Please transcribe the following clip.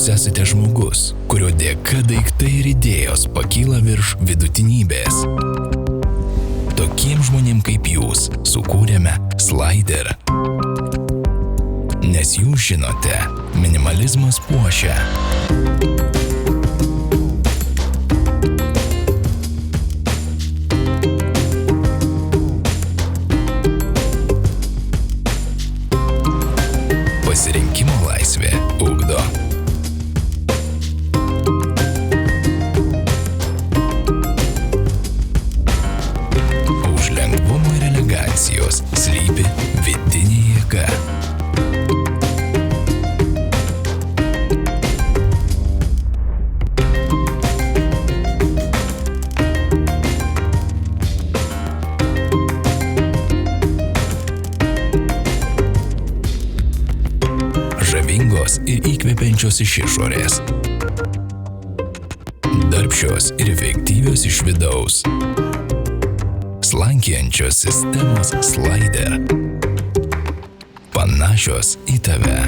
jūs esate žmogus, kurio dėka daiktai ir idėjos pakyla virš vidutinybės. Tokiems žmonėms kaip jūs sukūrėme Slider. Nes jūs žinote, minimalizmas puošia. Pasirinkimo laisvė ugdo. Už lengvumo ir elegancijos slypi vidinė jėga. Žavingos ir įkvepiančios iš išorės. Darbščios ir efektyvios iš vidaus. Slankiojančios sistemos Slider. Panašios į tave.